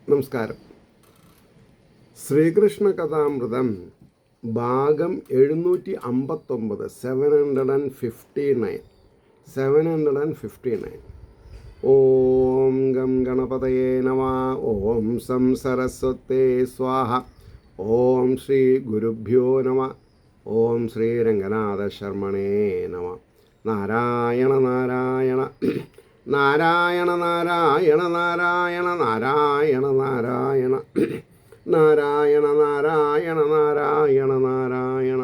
നമസ്കാരം. ശ്രീകൃഷ്ണ കഥാമൃതം ഭാഗം 759. ഓം ഗം ഗണപതയേ നമഃ. ഓം സം സരസ്വതേ സ്വാഹ. ഓം ശ്രീ ഗുരുഭ്യോ നമഃ. ഓം ശ്രീ രംഗനാഥ ശർമ്മണേ നമഃ. നാരായണ നാരായണ നാരായണ നാരായണ നാരായണ നാരായണ നാരായണ നാരായണ നാരായണ നാരായണ നാരായണ.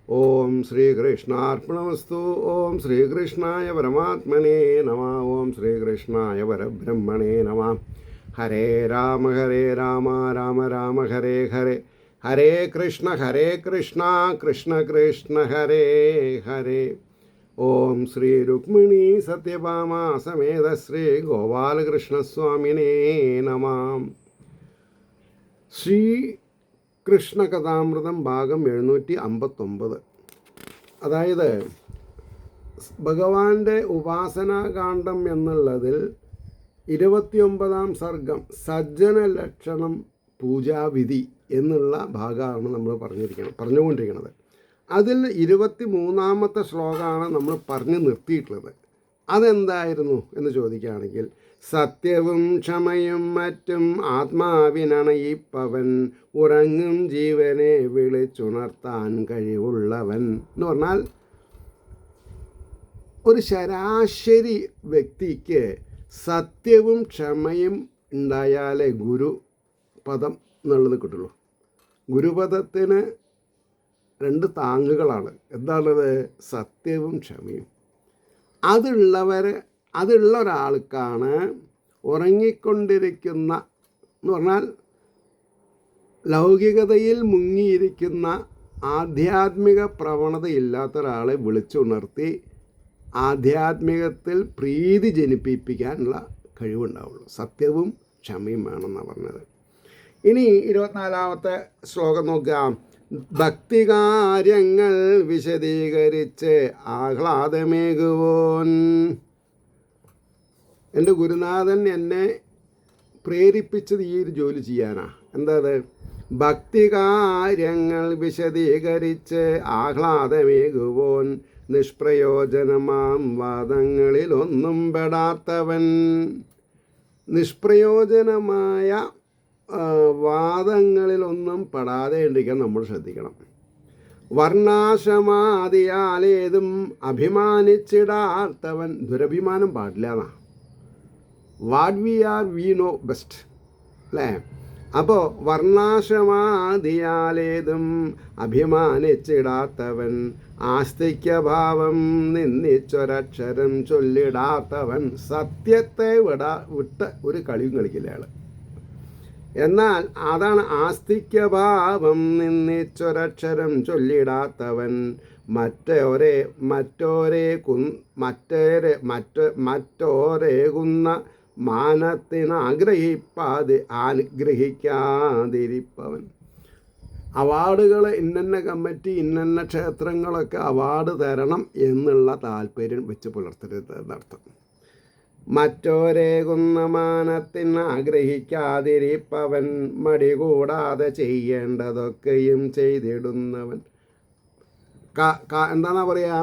ഓം ശ്രീകൃഷ്ണാർപ്പണമസ്തു. ഓം ശ്രീകൃഷ്ണായ പരമാത്മനേ നമഃ. ഓം ശ്രീകൃഷ്ണായ പരബ്രഹ്മണേ നമഃ. ഹരേ രാമ രാമ രാമ ഹരേ ഹരേ. ഹരേ കൃഷ്ണ കൃഷ്ണ കൃഷ്ണ ഹരേ ഹരേ. ഓം ശ്രീ രുക്മിണി സത്യഭാമ സമേത ശ്രീ ഗോപാലകൃഷ്ണസ്വാമിനേ നമഃ. ശ്രീ കൃഷ്ണ കഥാമൃതം ഭാഗം 759. അതായത് ഭഗവാന്റെ ഉപാസനാകാന്ഡം എന്നുള്ളതിൽ 29-ാം സർഗം സജ്ജന ലക്ഷണം പൂജാവിധി എന്നുള്ള ഭാഗമാണ് നമ്മൾ പറഞ്ഞുകൊണ്ടിരിക്കുന്നത്. അതിൽ 23-ാമത്തെ ശ്ലോകമാണ് നമ്മൾ പറഞ്ഞു നിർത്തിയിട്ടുള്ളത്. അതെന്തായിരുന്നു എന്ന് ചോദിക്കുകയാണെങ്കിൽ, സത്യവും ക്ഷമയും മറ്റും ആത്മാവിനണയിപ്പവൻ, ഉറങ്ങും ജീവനെ വിളിച്ചുണർത്താൻ കഴിവുള്ളവൻ എന്ന് പറഞ്ഞാൽ, ഒരു ശരാശരി വ്യക്തിക്ക് സത്യവും ക്ഷമയും ഉണ്ടായാലേ ഗുരുപദം എന്നുള്ളത് കിട്ടുള്ളൂ. ഗുരുപദത്തിന് 2 താങ്ങുകളാണ്. എന്താണത്? സത്യവും ക്ഷമയും. അതുള്ള ഒരാൾക്കാണ് ഉറങ്ങിക്കൊണ്ടിരിക്കുന്ന എന്ന് പറഞ്ഞാൽ ലൗകികതയിൽ മുങ്ങിയിരിക്കുന്ന ആധ്യാത്മിക പ്രവണതയില്ലാത്ത ഒരാളെ വിളിച്ചുണർത്തി ആധ്യാത്മികത്തിൽ പ്രീതി ജനിപ്പിക്കാനുള്ള കഴിവുണ്ടാവുള്ളൂ. സത്യവും ക്ഷമയും വേണമെന്നാണ് പറഞ്ഞത്. ഇനി 24-ാമത്തെ ശ്ലോകം നോക്കാം. ഭക്തികാര്യങ്ങൾ വിശദീകരിച്ച് ആഹ്ലാദമേകുവോൻ. എൻ്റെ ഗുരുനാഥൻ എന്നെ പ്രേരിപ്പിച്ചത് ഈ ഒരു ജോലി ചെയ്യാനാണ്. എന്താ അത്? ഭക്തികാര്യങ്ങൾ വിശദീകരിച്ച് ആഹ്ലാദമേകുവോൻ, നിഷ്പ്രയോജനമാം വാദങ്ങളിലൊന്നും പെടാത്തവൻ. നിഷ്പ്രയോജനമായ വാദങ്ങളിലൊന്നും പെടാതെ ഇരിക്കാൻ നമ്മൾ ശ്രദ്ധിക്കണം. വർണ്ണാശ്രമാദിയാലേതും അഭിമാനിച്ചിടാത്തവൻ. ദുരഭിമാനം പാടില്ല എന്നാ. വാട്ട് വി നോ ബെസ്റ്റ് അല്ലേ? അപ്പോൾ വർണ്ണാശ്രമാദിയാലേതും അഭിമാനിച്ചിടാത്തവൻ, ആസ്തിക്യഭാവം നിന്നിച്ചൊരക്ഷരം ചൊല്ലിടാത്തവൻ. സത്യത്തെ വിട്ട ഒരു കളിയും കളിക്കില്ല അയാൾ. എന്നാൽ അതാണ് ആസ്തിക്യഭാവം നിന്നിച്ചൊരക്ഷരം ചൊല്ലിടാത്തവൻ. മറ്റോരേകുന്ന മാനത്തിന് ആഗ്രഹിക്കാതിരിപ്പവൻ. അവാർഡുകൾ ഇന്ന കമ്മിറ്റി ഇന്ന ക്ഷേത്രങ്ങളൊക്കെ അവാർഡ് തരണം എന്നുള്ള താല്പര്യം വെച്ച് പുലർത്തരുതെന്നർത്ഥം. മറ്റോരേകുന്ന മാനത്തിന് ആഗ്രഹിക്കാതിരിപ്പവൻ, മടി കൂടാതെ ചെയ്യേണ്ടതൊക്കെയും ചെയ്തിടുന്നവൻ. എന്താണെന്നാ പറയുക?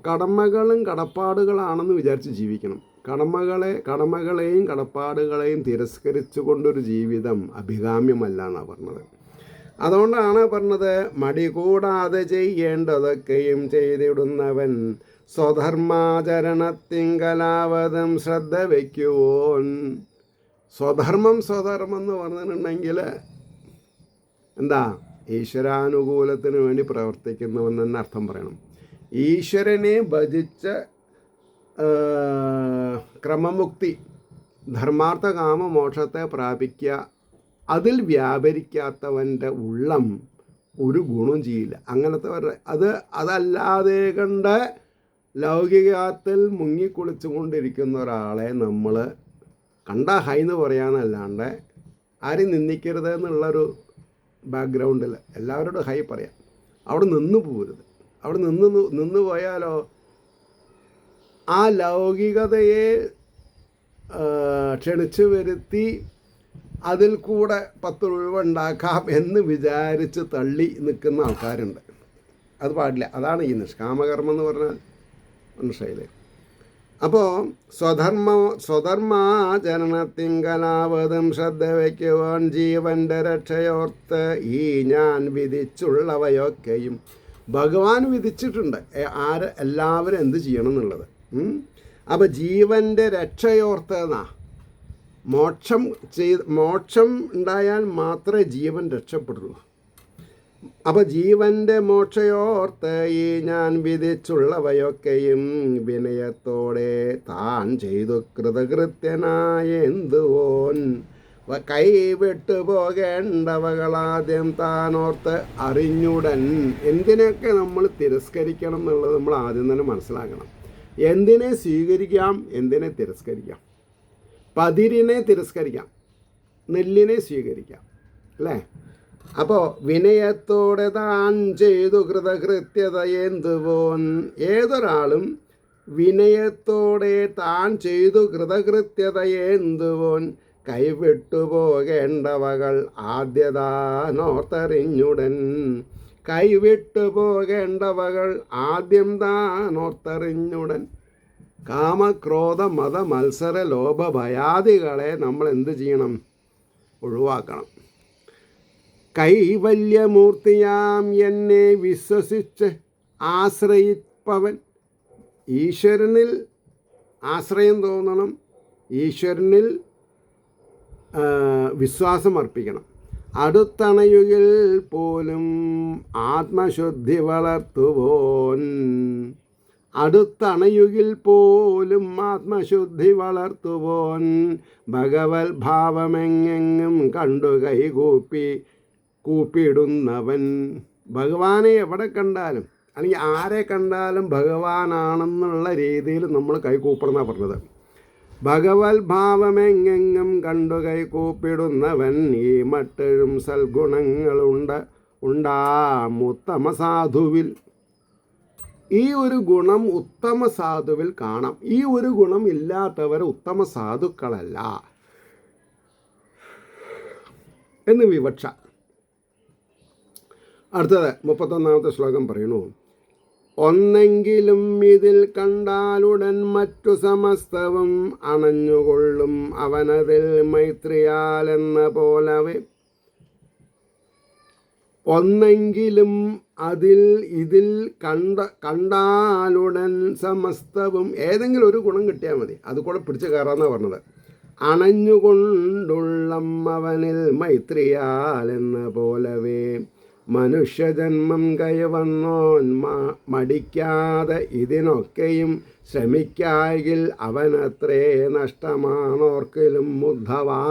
കടമകളും കടപ്പാടുകളാണെന്ന് വിചാരിച്ച് ജീവിക്കണം. കടമകളെയും കടപ്പാടുകളെയും തിരസ്കരിച്ചു കൊണ്ടൊരു ജീവിതം അഭികാമ്യമല്ല എന്നാണ് പറഞ്ഞത്. അതുകൊണ്ടാണ് പറഞ്ഞത് മടി കൂടാതെ ചെയ്യേണ്ടതൊക്കെയും ചെയ്തിടുന്നവൻ, സ്വധർമാചരണത്തിങ്കലാവതും ശ്രദ്ധ വയ്ക്കുവോൻ. സ്വധർമ്മം എന്ന് പറഞ്ഞിട്ടുണ്ടെങ്കിൽ എന്താ? ഈശ്വരാനുകൂലത്തിന് വേണ്ടി പ്രവർത്തിക്കുന്നവൻ തന്നെ അർത്ഥം പറയണം. ഈശ്വരനെ ഭജിച്ച് ക്രമമുക്തി ധർമാർത്ഥ കാമ മോക്ഷത്തെ പ്രാപിക്കുക, അതിൽ വ്യാപരിക്കാത്തവൻ്റെ ഉള്ളം ഒരു ഗുണം ചെയ്യില്ല. അങ്ങനത്തെ അതല്ലാതെ കണ്ട് ലൗകികത്തിൽ മുങ്ങിക്കുളിച്ചുകൊണ്ടിരിക്കുന്ന ഒരാളെ നമ്മൾ കണ്ട ഹൈ എന്ന് പറയാനല്ലാണ്ട് ആരും നിന്ദിക്കരുത് എന്നുള്ളൊരു ബാക്ക്ഗ്രൗണ്ടിൽ എല്ലാവരോടും ഹൈ പറയാം. അവിടെ നിന്ന് പോകരുത്. അവിടെ നിന്ന് പോയാലോ ആ ലൗകികതയെ ക്ഷണിച്ചു വരുത്തി അതിൽ കൂടെ 10 രൂപ ഉണ്ടാക്കാം എന്ന് വിചാരിച്ച് തള്ളി നിൽക്കുന്ന ആൾക്കാരുണ്ട്. അത് പാടില്ല. അതാണ് ഈ നിഷ്കാമകർമ്മം എന്ന് പറഞ്ഞാൽ മനസ്സിലായില്ലേ. അപ്പോൾ സ്വധർമാചരണത്തിങ്കലാവതും ശ്രദ്ധ വയ്ക്കുവാൻ ജീവൻ്റെ രക്ഷയോർത്ത് ഈ ഞാൻ വിധിച്ചുള്ളവയൊക്കെയും ഭഗവാൻ വിധിച്ചിട്ടുണ്ട് എല്ലാവരും എന്ത് ചെയ്യണം എന്നുള്ളത്. അപ്പോൾ ജീവൻ്റെ രക്ഷയോർത്തെന്നാ മോക്ഷം ഉണ്ടായാൽ മാത്രമേ ജീവൻ രക്ഷപ്പെടുള്ളൂ. അപ്പോൾ ജീവൻ്റെ മോക്ഷയോർത്ത് ഈ ഞാൻ വിധിച്ചുള്ളവയൊക്കെയും വിനയത്തോടെ താൻ ചെയ്തു കൃതകൃത്യനായ എന്തുവോൻ കൈവിട്ടു പോകേണ്ടവകളാദ്യം താനോർത്ത് അറിഞ്ഞുടൻ. എന്തിനൊക്കെ നമ്മൾ തിരസ്കരിക്കണം എന്നുള്ളത് നമ്മൾ ആദ്യം തന്നെ മനസ്സിലാക്കണം. എന്തിനെ സ്വീകരിക്കാം, എന്തിനെ തിരസ്കരിക്കാം. പതിരിനെ തിരസ്കരിക്കാം, നെല്ലിനെ സ്വീകരിക്കാം, അല്ലേ? അപ്പോൾ വിനയത്തോടെ താൻ ചെയ്തു കൃതകൃത്യത എന്തുപോൻ. ഏതൊരാളും വിനയത്തോടെ താൻ ചെയ്തു കൃതകൃത്യത എന്തുപോൻ കൈവിട്ടുപോകേണ്ടവകൾ ആദ്യതാനോർത്തറിഞ്ഞുടൻ. കൈവിട്ടുപോകേണ്ടവകൾ ആദ്യം താനോർത്തറിഞ്ഞുടൻ. കാമക്രോധ മത മത്സര ലോഭ ഭയാദികളെ നമ്മൾ എന്ത് ചെയ്യണം? ഒഴിവാക്കണം. കൈവല്യമൂർത്തിയാം എന്നെ വിശ്വസിച്ച് ആശ്രയിപ്പവൻ ഈശ്വരനിൽ ആശ്രയം തോന്നണം, ഈശ്വരനിൽ വിശ്വാസം അർപ്പിക്കണം. അടുത്തണയുകിൽ പോലും ആത്മശുദ്ധി വളർത്തുവോൻ. അടുത്തണയുകിൽ പോലും ആത്മശുദ്ധി വളർത്തുവോൻ ഭഗവത് ഭാവമെങ്ങെങ്ങും കണ്ടു കൂപ്പിടുന്നവൻ. ഭഗവാനെ എവിടെ കണ്ടാലും അല്ലെങ്കിൽ ആരെ കണ്ടാലും ഭഗവാനാണെന്നുള്ള രീതിയിൽ നമ്മൾ കൈകൂപ്പണമെന്നാണ് പറഞ്ഞത്. ഭഗവത് ഭാവമെങ്ങെങ്ങും കണ്ടു കൂപ്പിടുന്നവൻ ഈ മറ്റഴും സൽഗുണങ്ങളുണ്ടാം ഉത്തമ സാധുവിൽ. ഈ ഒരു ഗുണം ഉത്തമ സാധുവിൽ കാണാം. ഈ ഒരു ഗുണം ഇല്ലാത്തവർ ഉത്തമ സാധുക്കളല്ല എന്ന് വിവക്ഷ. അടുത്തത് 31-ാമത്തെ ശ്ലോകം പറയുന്നു. ഒന്നെങ്കിലും ഇതിൽ കണ്ടാലുടൻ മറ്റു സമസ്തവും അണഞ്ഞുകൊള്ളും അവനതിൽ മൈത്രിയാലെന്ന പോലവേ. ഒന്നെങ്കിലും ഇതിൽ കണ്ടാലുടൻ സമസ്തവും, ഏതെങ്കിലും ഒരു ഗുണം കിട്ടിയാൽ മതി, അത് കൂടെ പിടിച്ച് കയറാമെന്നാണ് പറഞ്ഞത്. അണഞ്ഞുകൊണ്ടുള്ളം അവനിൽ മൈത്രിയാലെന്ന പോലവേ മനുഷ്യജന്മം കൈവന്നോൻ മടിക്കാതെ ഇതിനൊക്കെയും ശ്രമിക്കായിൽ അവനത്രേ നഷ്ടമാണോർക്കിലും ഉദ്ധവാ.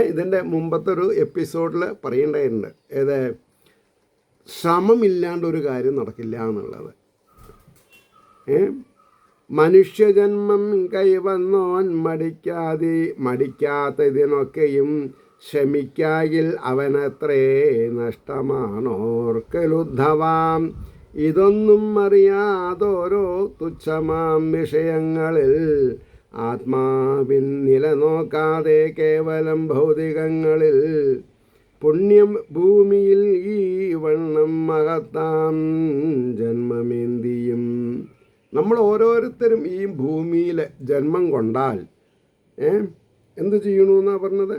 ഇതിൻ്റെ മുമ്പത്തെ ഒരു എപ്പിസോഡിൽ പറയേണ്ടതുണ്ട്, ശ്രമമില്ലാണ്ട് ഒരു കാര്യം നടക്കില്ല എന്നുള്ളത്. മനുഷ്യജന്മം കൈവന്നോൻ മടിക്കാത്ത ഇതിനൊക്കെയും ശ്രമിക്കായിൽ അവനത്രേ നഷ്ടമാണോർക്കലുദ്ധവാം. ഇതൊന്നും അറിയാതോരോ തുച്ഛമാം വിഷയങ്ങളിൽ ആത്മാവിൻ നിലനോക്കാതെ കേവലം ഭൗതികങ്ങളിൽ പുണ്യം ഭൂമിയിൽ ഈ വണ്ണം മഹത്താം ജന്മമേന്തിയും. നമ്മൾ ഓരോരുത്തരും ഈ ഭൂമിയിൽ ജന്മം കൊണ്ടാൽ എന്ത് ചെയ്യണമെന്നാണ് പറഞ്ഞത്?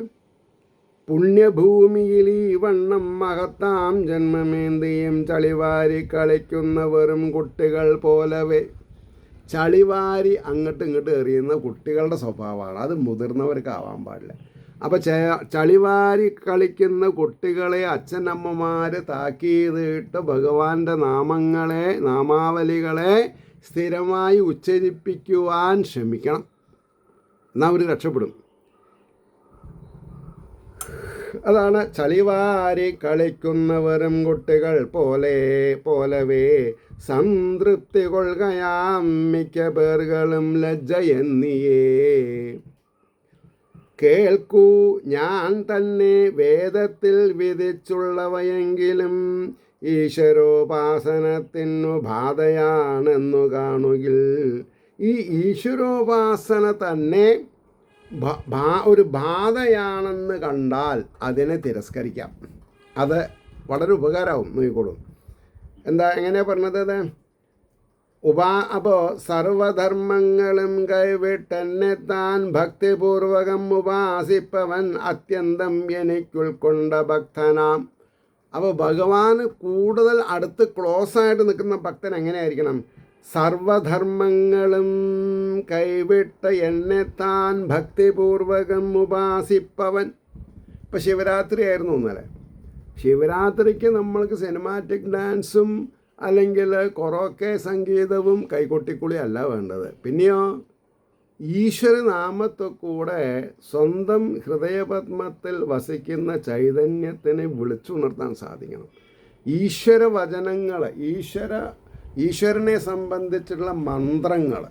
പുണ്യഭൂമിയിൽ ഈ വണ്ണം മഹത്താം ജന്മമേന്തിയും ചളിവാരി കളിക്കുന്ന വെറും കുട്ടികൾ പോലവേ. ചളിവാരി അങ്ങോട്ടും ഇങ്ങോട്ടും എറിയുന്ന കുട്ടികളുടെ സ്വഭാവമാണ്, അത് മുതിർന്നവർക്കാവാൻ പാടില്ല. അപ്പോൾ ചളിവാരി കളിക്കുന്ന കുട്ടികളെ അച്ഛനമ്മമാർ താക്കീതിട്ട് ഭഗവാന്റെ നാമാവലികളെ സ്ഥിരമായി ഉച്ചരിപ്പിക്കുവാൻ ശ്രമിക്കണം. എന്നാൽ അവർ രക്ഷപ്പെടും. അതാണ് ചളിവാരി കളിക്കുന്നവരും കുട്ടികൾ പോലവേ സംതൃപ്തി കൊള്ളുകയാം മിക്ക പേർകളും ലജ്ജയെന്നിയേ. കേൾക്കൂ, ഞാൻ തന്നെ വേദത്തിൽ വിധിച്ചുള്ളവയെങ്കിലും ഈശ്വരോപാസനത്തിനു ബാധയാണെന്നു കാണുകിൽ. ഈ ഈശ്വരോപാസന തന്നെ ഒരു ബാധയാണെന്ന് കണ്ടാൽ അതിനെ തിരസ്കരിക്കാം. അത് വളരെ ഉപകാരമാവും. നോക്കിക്കോളും. എങ്ങനെയാണ് പറഞ്ഞത്? അപ്പോൾ സർവധർമ്മങ്ങളും കൈവിട്ടെന്നെ താൻ ഭക്തിപൂർവകം ഉപാസിപ്പവൻ അത്യന്തം എനിക്കുൾക്കൊണ്ട ഭക്തനാം. അപ്പോൾ ഭഗവാന് കൂടുതൽ അടുത്ത് ക്ലോസ് ആയിട്ട് നിൽക്കുന്ന ഭക്തൻ എങ്ങനെയായിരിക്കണം? സർവധർമ്മങ്ങളും കൈവിട്ട് എന്നെ താൻ ഭക്തിപൂർവകം ഉപാസിപ്പവൻ. ഇപ്പം ശിവരാത്രി ആയിരുന്നു ഇന്നലെ. ശിവരാത്രിക്ക് നമ്മൾക്ക് സിനിമാറ്റിക് ഡാൻസും അല്ലെങ്കിൽ കൊറോക്കെ സംഗീതവും കൈകൊട്ടിക്കുളി അല്ല വേണ്ടത്. പിന്നെയോ ഈശ്വരനാമത്തെ കൂടെ സ്വന്തം ഹൃദയപത്മത്തിൽ വസിക്കുന്ന ചൈതന്യത്തിനെ വിളിച്ചുണർത്താൻ സാധിക്കണം. ഈശ്വര വചനങ്ങൾ, ഈശ്വരനെ സംബന്ധിച്ചുള്ള മന്ത്രങ്ങൾ,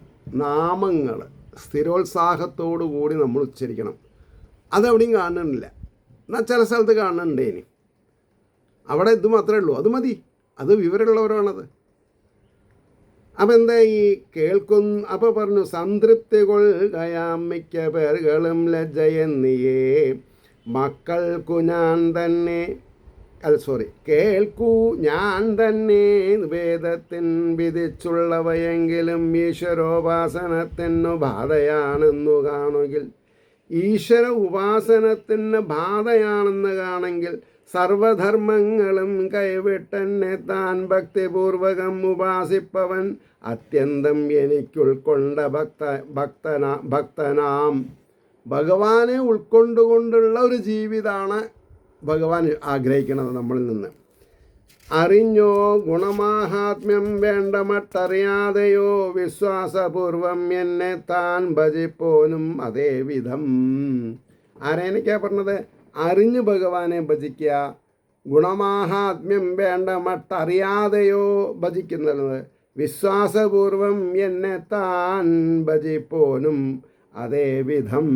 നാമങ്ങൾ സ്ഥിരോത്സാഹത്തോടു കൂടി നമ്മൾ ഉച്ചരിക്കണം. അതെവിടെയും കാണുന്നില്ല. എന്നാൽ ചില സ്ഥലത്ത് കാണുന്നുണ്ട്. ഇനി അവിടെ ഇത് മാത്രമേ ഉള്ളൂ. അത് മതി. അത് വിവരമുള്ളവരാണത്. അപ്പം എന്താ ഈ അപ്പോൾ പറഞ്ഞു, സംതൃപ്തി കൊള്ളുകയാം മിക്ക പേരുകളും ലജ്ജയെന്നിയേ മക്കൾക്കു ഞാൻ തന്നെ കേൾക്കൂ ഞാൻ തന്നെ വേദത്തിൻ വിധിച്ചുള്ളവയെങ്കിലും ഈശ്വരോപാസനത്തിനു ബാധയാണെന്നു കാണുകിൽ. ഈശ്വര ഉപാസനത്തിന് ബാധയാണെന്ന് കാണെങ്കിൽ സർവധർമ്മങ്ങളും കൈവിട്ടെന്നെ താൻ ഭക്തിപൂർവകം ഉപാസിപ്പവൻ അത്യന്തം എനിക്കുൾക്കൊണ്ട ഭക്തനാം. ഭഗവാനെ ഉൾക്കൊണ്ടുകൊണ്ടുള്ള ഒരു ജീവിതമാണ് ഭഗവാൻ ആഗ്രഹിക്കുന്നത് നമ്മളിൽ നിന്ന്. അറിഞ്ഞോ ഗുണമാഹാത്മ്യം വേണ്ട മട്ടറിയാതെയോ വിശ്വാസപൂർവം എന്നെ താൻ ഭജിപ്പോനും അതേ വിധം. ആരെനിക്കാ പറഞ്ഞത്? അറിഞ്ഞ് ഭഗവാനെ ഭജിക്കുക. ഗുണമാഹാത്മ്യം വേണ്ട മട്ടറിയാതെയോ ഭജിക്കുന്നത്. വിശ്വാസപൂർവം എന്നെ താൻ ഭജിപ്പോനും അതേ വിധം.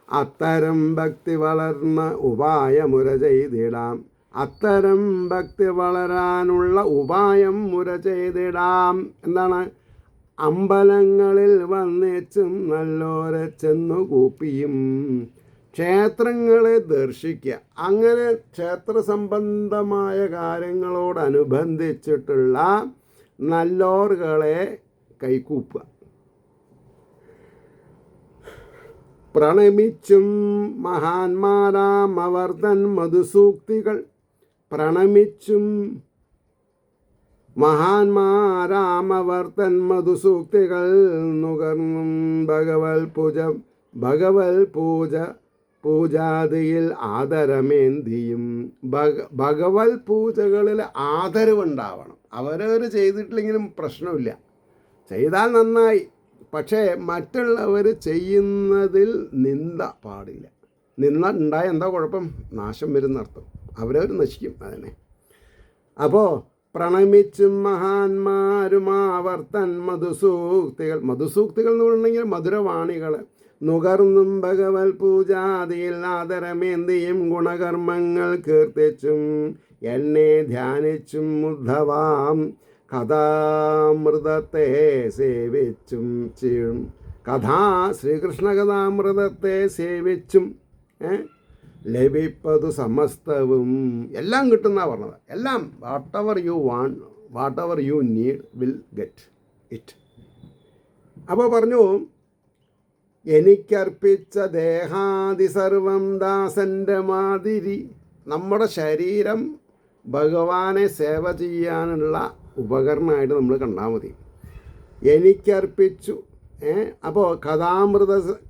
അത്തരം ഭക്തി വളർന്ന ഉപായമുര ചെയ്തിടാം. അത്തരം ഭക്തി വളരാനുള്ള ഉപായം മുര ചെയ്തിടാം. എന്താണ്? അമ്പലങ്ങളിൽ വന്നേച്ചും നല്ലോരെ ചെന്നു കൂപ്പിയും ക്ഷേത്രങ്ങളെ ദർശിക്കുക. അങ്ങനെ ക്ഷേത്ര സംബന്ധമായ കാര്യങ്ങളോടനുബന്ധിച്ചിട്ടുള്ള നല്ലോറുകളെ കൈകൂപ്പുക. പ്രണമിച്ചും മഹാന്മാരാം അവർ തൻ മധുസൂക്തികൾ. പ്രണമിച്ചും മഹാന്മാരാം അവർ തൻ മധുസൂക്തികൾ നുകർന്നും പൂജാതിയിൽ ആദരമേന്തിയും. ഭഗവത് പൂജകളിൽ ആദരവുണ്ടാവണം. അവരവർ ചെയ്തിട്ടില്ലെങ്കിലും പ്രശ്നമില്ല, ചെയ്താൽ നന്നായി. പക്ഷേ മറ്റുള്ളവർ ചെയ്യുന്നതിൽ നിന്ദ പാടില്ല. നിന്ദ ഉണ്ടായ എന്താ കുഴപ്പം? നാശം വരുന്നർത്ഥം. അവരവർ നശിക്കും അതിനെ. അപ്പോൾ പ്രണമിച്ചും മഹാന്മാരുമാവർത്തൻ മധുസൂക്തികൾ. മധുസൂക്തികൾ എന്ന് പറഞ്ഞെങ്കിൽ മധുരവാണികൾ. നുകർന്നും ഭഗവത് പൂജാതിയിൽ ആദരമേന്തിയും ഗുണകർമ്മങ്ങൾ കീർത്തിച്ചും എന്നെ ധ്യാനിച്ചും ഉദ്ധവാം കഥാമൃതത്തെ സേവിച്ചും ശ്രീകൃഷ്ണ കഥാമൃതത്തെ സേവിച്ചും ലഭിപ്പതു സമസ്തവും. എല്ലാം കിട്ടുന്ന പറഞ്ഞത്. എല്ലാം what ever you want, what ever you need will get it. അപ്പോൾ പറഞ്ഞു, എനിക്കർപ്പിച്ച ദേഹാദി സർവം ദാസൻ്റെ മാതിരി. നമ്മുടെ ശരീരം ഭഗവാനെ സേവ ചെയ്യാനുള്ള ഉപകരണമായിട്ട് നമ്മൾ കണ്ടാൽ മതി. എനിക്കർപ്പിച്ചു. അപ്പോൾ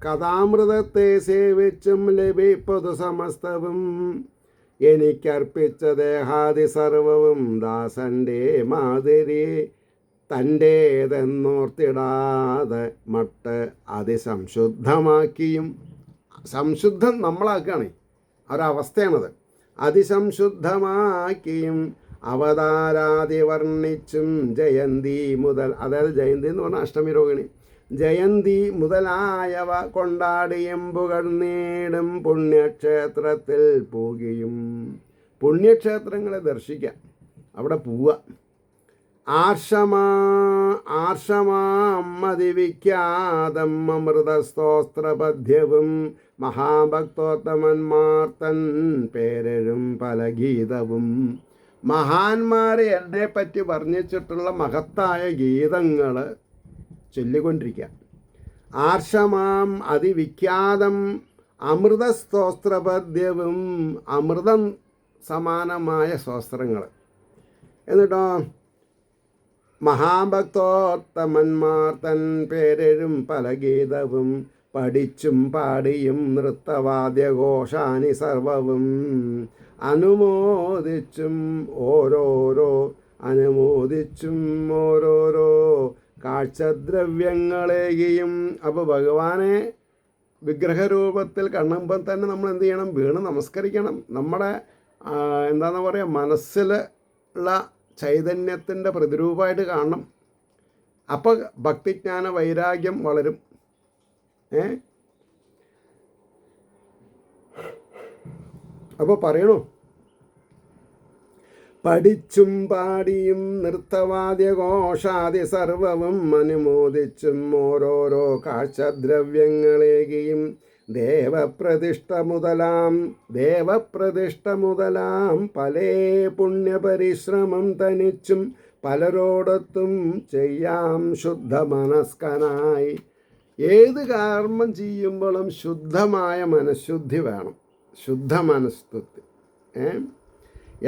കഥാമൃതത്തെ സേവിച്ചും ലഭിപ്പതു സമസ്തവും. എനിക്കർപ്പിച്ച ദേഹാദി സർവവും ദാസൻ്റെ മാതിരി തൻ്റേതെന്നോർത്തിടാതെ മട്ട് അതിസംശുദ്ധമാക്കിയും. സംശുദ്ധം നമ്മളാക്കുകയാണ്, ഒരവസ്ഥയാണത്. അതിസംശുദ്ധമാക്കിയും അവതാരാദി വർണ്ണിച്ചും ജയന്തി മുതൽ, അതായത് ജയന്തി എന്ന് പറഞ്ഞാൽ അഷ്ടമി രോഹിണി, ജയന്തി മുതലായവ കൊണ്ടാടിയും പുകഴ്ന്നീടും പുണ്യക്ഷേത്രത്തിൽ പോകുകയും. പുണ്യക്ഷേത്രങ്ങളെ ദർശിക്കാം, അവിടെ പോവുക. ആർഷമാം മതിവിഖ്യാതം അമൃതസ്തോത്രപദ്യവും മഹാഭക്തോത്തമന്മാർ തൻ പേരഴും പല ഗീതവും. മഹാന്മാരെ എന്നെ പറ്റി വർണ്ണിച്ചിട്ടുള്ള മഹത്തായ ഗീതങ്ങൾ ചൊല്ലിക്കൊണ്ടിരിക്കുക. ആർഷമാം അതിവിഖ്യാതം അമൃതസ്തോത്രപദ്യവും, അമൃതം സമാനമായ സ്തോത്രങ്ങൾ. എന്നിട്ടോ മഹാഭക്തോത്തമന്മാർ തൻ പേരഴും പല ഗീതവും പഠിച്ചും പാടിയും നൃത്തവാദ്യഘോഷാനി സർവവും അനുമോദിച്ചും ഓരോരോ കാഴ്ചദ്രവ്യങ്ങളേകിയും. അപ്പോൾ ഭഗവാനെ വിഗ്രഹരൂപത്തിൽ കണ്ണുമ്പോൾ തന്നെ നമ്മൾ എന്ത് ചെയ്യണം? വീണ് നമസ്കരിക്കണം. നമ്മുടെ എന്താണെന്ന് പറയുക, മനസ്സിലുള്ള ചൈതന്യത്തിൻ്റെ പ്രതിരൂപമായിട്ട് കാണണം. അപ്പോൾ ഭക്തിജ്ഞാന വൈരാഗ്യം വളരും. അപ്പോൾ പറയണു, പഠിച്ചും പാടിയും നൃത്തവാദ്യഘോഷാദി സർവവും അനുമോദിച്ചും ഓരോരോ കാഴ്ചദ്രവ്യങ്ങളേകിയും ദേവപ്രതിഷ്ഠ മുതലാം പലേ പുണ്യപരിശ്രമം തനിച്ചും പലരോടൊത്തും ചെയ്യാം ശുദ്ധമനസ്കനായി. ഏത് കർമ്മം ചെയ്യുമ്പോഴും ശുദ്ധമായ മനഃശുദ്ധി വേണം, ശുദ്ധ മനഃസ്ഥിതി.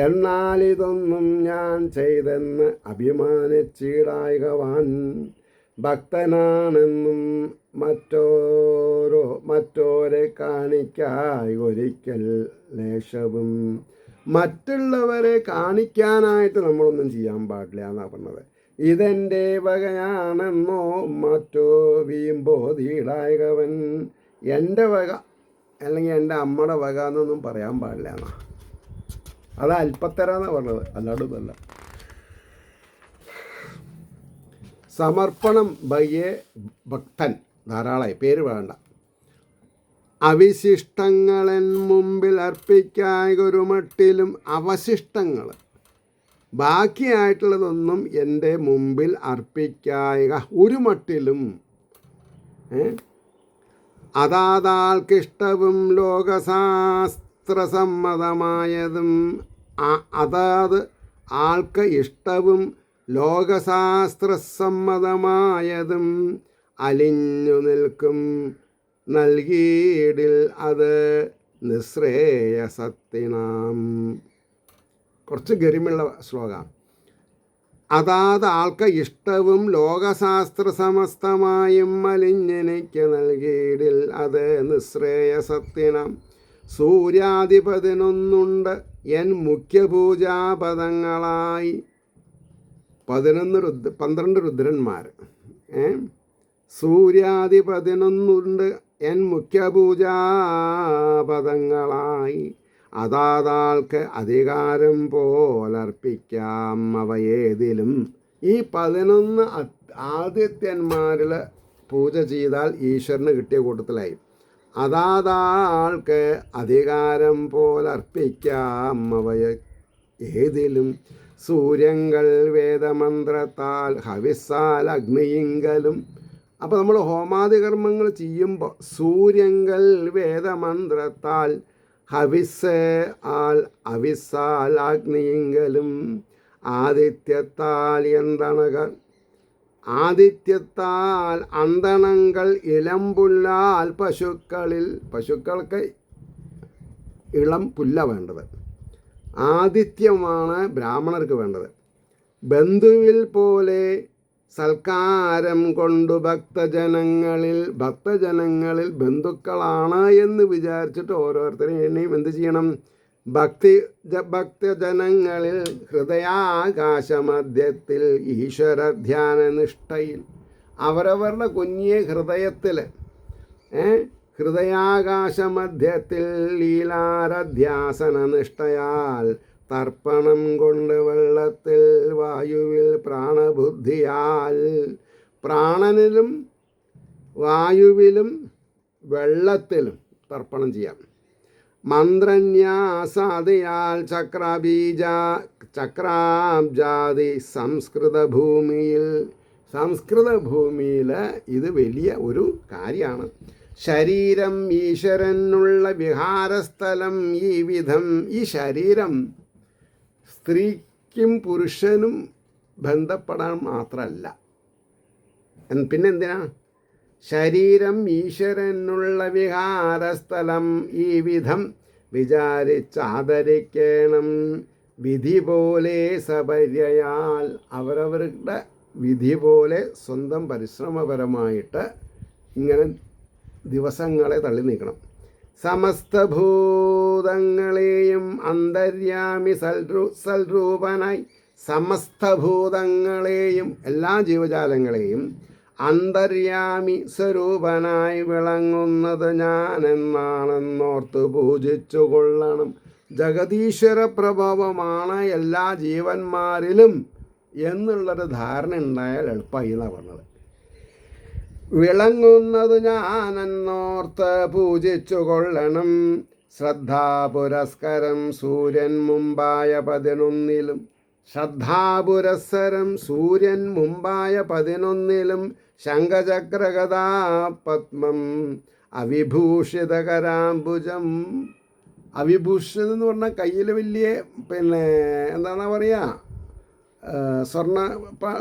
എന്നാലിതൊന്നും ഞാൻ ചെയ്തെന്ന് അഭിമാനിച്ചിടായകവാൻ ഭക്തനാണെന്നും മറ്റോരെ കാണിക്കായി ഒരിക്കൽ ലേശവും. മറ്റുള്ളവരെ കാണിക്കാനായിട്ട് നമ്മളൊന്നും ചെയ്യാൻ പാടില്ല എന്നാണ് പറഞ്ഞത്. ഇതെൻ്റെ വകയാണെന്നോ മറ്റോ വീമ്പോതിയിടായകവൻ. എൻ്റെ വക അല്ലെങ്കിൽ എൻ്റെ അമ്മയുടെ വക എന്നൊന്നും പറയാൻ പാടില്ല എന്നാ. അത് അല്പത്തരാന്നാണ് പറഞ്ഞത്, അല്ലാണ്ടൊന്നുമല്ല. സമർപ്പണം ബയ്യേ ഭക്തൻ, ധാരാളമായി, പേര് വേണ്ട. അവിശിഷ്ടങ്ങളൻ മുമ്പിൽ അർപ്പിക്കായ ഒരു മട്ടിലും അവശിഷ്ടങ്ങൾ ബാക്കിയായിട്ടുള്ളതൊന്നും എൻ്റെ മുമ്പിൽ അർപ്പിക്കായ ഒരു മട്ടിലും. അതാതാൾക്കിഷ്ടവും ലോകശാസ്ത്രസമ്മതമായതും അതാത് ആൾക്ക് ഇഷ്ടവും ലോകശാസ്ത്രസമ്മതമായതും അലിഞ്ഞു നിൽക്കും നൽകിയിടിൽ അത് നിശ്രേയസത്തിനാം. കുറച്ച് ഗരിമുള്ള ശ്ലോകം. അതാത് ആൾക്ക് ഇഷ്ടവും ലോകശാസ്ത്ര സമസ്തമായും അലിഞ്ഞെനിക്ക് നൽകിയിടിൽ അത് നിശ്രേയസത്തിനാം. സൂര്യാധിപതിനൊന്നുണ്ട് എൻ മുഖ്യപൂജാപദങ്ങളായി. 12 രുദ്രന്മാർ. സൂര്യാധിപതിനൊന്നുണ്ട് എൻ മുഖ്യപൂജാപദങ്ങളായി. അതാതാൾക്ക് അധികാരം പോലർപ്പിക്കാം അവയേതിലും. ഈ 11 ആദിത്യന്മാരിൽ പൂജ ചെയ്താൽ ഈശ്വരന് കിട്ടിയ കൂട്ടത്തിലായി. അതാതാൾക്ക് അധികാരം പോലർപ്പിക്കാം അവയെ ഏതിലും. സൂര്യങ്ങൾ വേദമന്ത്രത്താൽ ഹവിസാൽ അഗ്നിയിങ്കലും. അപ്പോൾ നമ്മൾ ഹോമാദി കർമ്മങ്ങൾ ചെയ്യുമ്പോൾ സൂര്യങ്ങൾ വേദമന്ത്രത്താൽ അവിസാൽ അഗ്നിയിങ്കലും. ആദിത്യത്താൽ അന്തണങ്ങൾ ഇളംപുല്ലാൽ പശുക്കൾക്ക് ഇളം പുല്ല വേണ്ടത്. ആദിത്യമാണ് ബ്രാഹ്മണർക്ക് വേണ്ടത്. ബന്ധുവിൽ പോലെ സൽക്കാരം കൊണ്ടു ഭക്തജനങ്ങളിൽ ബന്ധുക്കളാണ് എന്ന് വിചാരിച്ചിട്ട് ഓരോരുത്തരെയും എന്ത് ചെയ്യണം? ഭക്തജനങ്ങളിൽ ഹൃദയാകാശമധ്യത്തിൽ ഈശ്വരധ്യാന നിഷ്ഠയിൽ അവരവരുടെ കുഞ്ഞിയെ ഹൃദയത്തിൽ ഹൃദയാകാശമധ്യത്തിൽ ലീലാരധ്യാസന നിഷ്ഠയാൽ തർപ്പണം കൊണ്ട് വെള്ളത്തിൽ വായുവിൽ പ്രാണബുദ്ധിയാൽ പ്രാണനിലും വായുവിലും വെള്ളത്തിലും തർപ്പണം ചെയ്യാം. മന്ത്രന്യാസാദിയാൽ ചക്രാബ്ജാതി സംസ്കൃത ഭൂമിയിൽ ഇത് വലിയ ഒരു കാര്യമാണ്. ശരീരം ഈശ്വരനുള്ള വിഹാരസ്ഥലം ഈ വിധം. ഈ ശരീരം സ്ത്രീക്കും പുരുഷനും ബന്ധപ്പെടാൻ മാത്രമല്ല, പിന്നെന്തിനാ? ശരീരം ഈശ്വരനുള്ള വിഹാരസ്ഥലം ഈ വിധം വിചാരിച്ചാദരിക്കണം. വിധി പോലെ സപര്യയാൽ അവരവരുടെ വിധി പോലെ സ്വന്തം പരിശ്രമപരമായിട്ട് ഇങ്ങനെ ദിവസങ്ങളെ തള്ളി നീക്കണം. സമസ്തഭൂതങ്ങളെയും അന്തര്യാമി സൽരൂപനായി, സമസ്തഭൂതങ്ങളെയും എല്ലാ ജീവജാലങ്ങളെയും അന്തര്യാമി സ്വരൂപനായി വിളങ്ങുന്നത് ഞാനെന്നാണെന്നോർത്ത് പൂജിച്ചു കൊള്ളണം. ജഗതീശ്വര പ്രഭാവമാണ് എല്ലാ ജീവന്മാരിലും എന്നുള്ളൊരു ധാരണ ഉണ്ടായാൽ എളുപ്പമായി എന്നാണ് പറഞ്ഞത്. വിളങ്ങുന്നത് ഞാനെന്നോർത്ത് പൂജിച്ചു കൊള്ളണം. ശ്രദ്ധാപുരസ്കരം സൂര്യൻ മുമ്പായ 11 ശ്രദ്ധാപുരസ്സരം സൂര്യൻ മുമ്പായ 11 ശംഖചക്രഗദാ പത്മം അവിഭൂഷിതകരാംബുജം. അവിഭൂഷിതം എന്ന് പറഞ്ഞാൽ കയ്യിൽ വലിയ എന്താണെന്നാ പറയുക,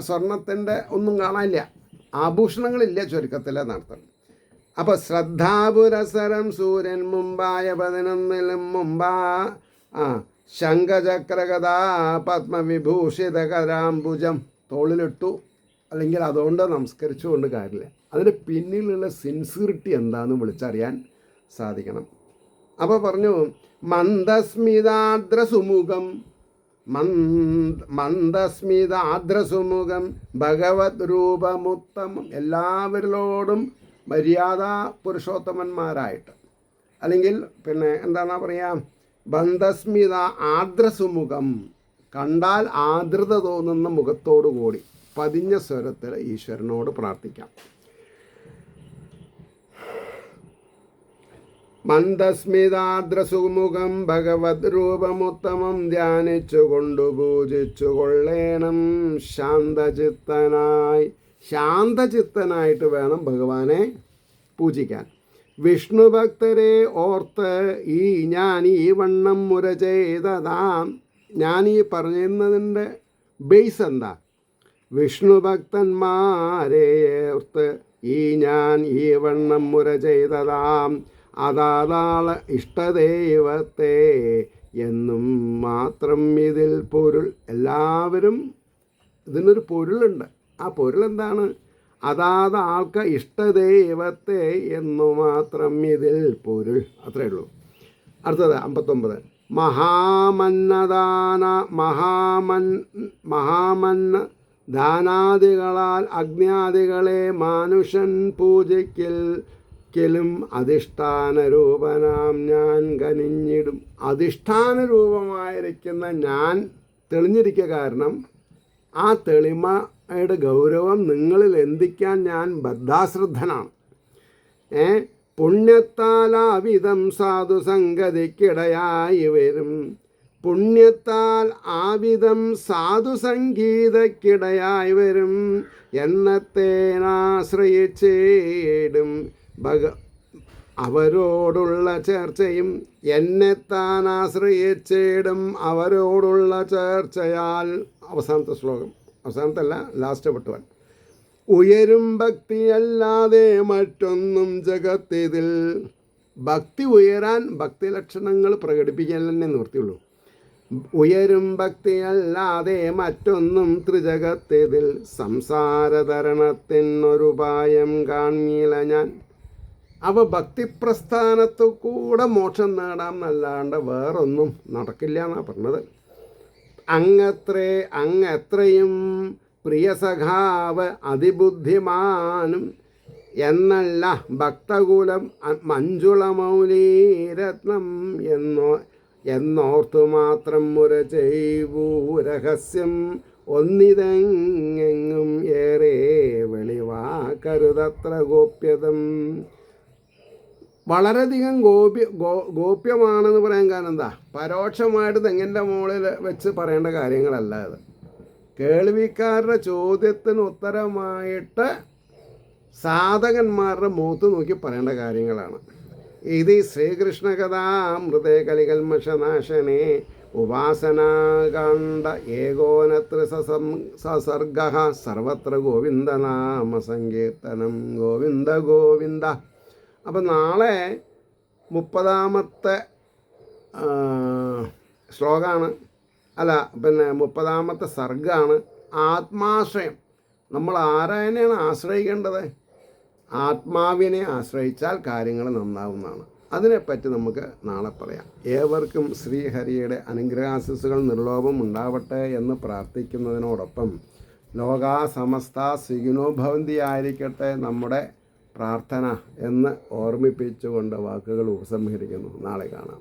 സ്വർണത്തിൻ്റെ ഒന്നും കാണാനില്ല, ആഭൂഷണങ്ങളില്ല ചുരുക്കത്തിലെന്നർത്ഥം. അപ്പോൾ ശ്രദ്ധാപുരസരം സൂര്യൻ മുമ്പായ 11 ശംഖചക്രഗദാ പത്മവിഭൂഷിതകരാംബുജം തോളിലിട്ടു. അല്ലെങ്കിൽ അതുകൊണ്ട് നമസ്കരിച്ചുകൊണ്ട് കാര്യമില്ല, അതിന് പിന്നിലുള്ള സിൻസിയറിറ്റി എന്താണെന്ന് വിളിച്ചറിയാൻ സാധിക്കണം. അപ്പോൾ പറഞ്ഞു മന്ദസ്മിതാദ്രസുമുഖം ഭഗവത് രൂപമുത്തമം. എല്ലാവരിലോടും മര്യാദ പുരുഷോത്തമന്മാരായിട്ട്, അല്ലെങ്കിൽ എന്താണെന്നാ പറയുക, ബന്ധസ്മിത ആർദ്രസുമുഖം, കണ്ടാൽ ആർദ്രത തോന്നുന്ന മുഖത്തോടു കൂടി പതിഞ്ഞ സ്വരത്തിൽ ഈശ്വരനോട് പ്രാർത്ഥിക്കാം. മന്ദസ്മിതാദ്രസുമുഖം ഭഗവത് രൂപമുത്തമം ധ്യാനിച്ചുകൊണ്ടു പൂജിച്ചു കൊള്ളേണം. ശാന്തചിത്തനായിട്ട് വേണം ഭഗവാനെ പൂജിക്കാൻ. വിഷ്ണു ഭക്തരെ ഓർത്ത് ഞാൻ ഈ വണ്ണം മുര ചെയ്തതാം. ഞാൻ ഈ പറയുന്നതിൻ്റെ ബേസ് എന്താ? വിഷ്ണു ഭക്തന്മാരെ ഓർത്ത് ഞാൻ ഈ വണ്ണം മുര ചെയ്തതാം. അതാള് ഇഷ്ടദൈവത്തെ എന്നും മാത്രം ഇതിൽ പൊരുൾ. എല്ലാവരും ഇതിനൊരു പൊരുളുണ്ട്. ആ പൊരുൾ എന്താണ്? അതാത് ആൾക്ക് ഇഷ്ടദൈവത്തെ എന്നു മാത്രം ഇതിൽ പൊരുൾ. അത്രയേ ഉള്ളൂ. അടുത്തത് 59. മഹാമന്ന ദാനാദികളാൽ അഗ്നിയാദികളെ മാനുഷൻ പൂജിക്കലും അധിഷ്ഠാന രൂപനാം ഞാൻ കനിഞ്ഞിടും. അധിഷ്ഠാന രൂപമായിരിക്കുന്ന ഞാൻ തെളിഞ്ഞിരിക്കുക കാരണം ആ തെളിമയുടെ ഗൗരവം നിങ്ങളിൽ എന്തിക്കാൻ ഞാൻ ബദ്ധാശ്രദ്ധനാണ്. പുണ്യത്താലാവിധം സാധുസംഗതിക്കിടയായി വരും. പുണ്യത്താൽ ആവിധം സാധുസംഗീതക്കിടയായി വരും. എന്നത്തേനാശ്രയിച്ചേടും അവരോടുള്ള ചേർച്ചയും. എന്നെത്താൻ ആശ്രയിച്ചേടും അവരോടുള്ള ചേർച്ചയാൽ. അവസാനത്തെ ശ്ലോകം, അവസാനത്തല്ല, ലാസ്റ്റ് പെട്ടുവാൻ. ഉയരും ഭക്തിയല്ലാതെ മറ്റൊന്നും ജഗത്തിതിൽ. ഭക്തി ഉയരാൻ ഭക്തി ലക്ഷണങ്ങൾ പ്രകടിപ്പിക്കാൻ തന്നെ നിവൃത്തിയുള്ളൂ. ഉയരും ഭക്തിയല്ലാതെ മറ്റൊന്നും ത്രിജഗത്തിതിൽ. സംസാരതരണത്തിനൊരുപായം കാൺമീല ഞാൻ. അപ്പോൾ ഭക്തിപ്രസ്ഥാനത്തു കൂടെ മോക്ഷം നേടാം എന്നല്ലാണ്ട് വേറൊന്നും നടക്കില്ല എന്നാണ് പറഞ്ഞത്. അങ്ങെത്രയും പ്രിയസഖാവ് അതിബുദ്ധിമാനും എന്നല്ല ഭക്തകുലം മഞ്ജുളമൗലീരത്നം എന്നോർത്തു മാത്രം മുര ചെയ്വൂ. രഹസ്യം ഒന്നിതെങ്ങും ഏറെ വെളിവാക്കരുതത്ര ഗോപ്യതം. വളരെയധികം ഗോപ്യമാണെന്ന് പറയാൻ കാരണം എന്താ, പരോക്ഷമായിട്ട് തെങ്ങിൻ്റെ മുകളിൽ വെച്ച് പറയേണ്ട കാര്യങ്ങളല്ല ഇത്. കേൾവിക്കാരുടെ ചോദ്യത്തിന് ഉത്തരമായിട്ട് സാധകന്മാരുടെ മുഖത്ത് നോക്കി പറയേണ്ട കാര്യങ്ങളാണ്. ഇത് ശ്രീകൃഷ്ണ കഥാമൃതേ കലികൽമഷനാശനേ ഉപാസനാകാണ്ഡ ഏകോനത്ര സസർഗ സർവത്ര ഗോവിന്ദനാമ സങ്കീർത്തനം ഗോവിന്ദ ഗോവിന്ദ. അപ്പം നാളെ 30ാമത്തെ ശ്ലോകമാണ്, അല്ല 30ാമത്തെ സർഗ്ഗമാണ്. ആത്മാശ്രയം. നമ്മൾ ആരായനെയാണ് ആശ്രയിക്കേണ്ടത്? ആത്മാവിനെ ആശ്രയിച്ചാൽ കാര്യങ്ങൾ നന്നാവുന്നതാണ്. അതിനെപ്പറ്റി നമുക്ക് നാളെ പറയാം. ഏവർക്കും ശ്രീഹരിയുടെ അനുഗ്രഹാശിസ്സുകൾ നിർലോഭം ഉണ്ടാവട്ടെ എന്ന് പ്രാർത്ഥിക്കുന്നതിനോടൊപ്പം ലോകാ സമസ്ത സുഖിനോ ഭവന്തി ആയിരിക്കട്ടെ നമ്മുടെ പ്രാർത്ഥന എന്ന് ഓർമ്മിപ്പിച്ചുകൊണ്ട് വാക്കുകൾ ഉപസംഹരിക്കുന്നു. നാളെ കാണാം.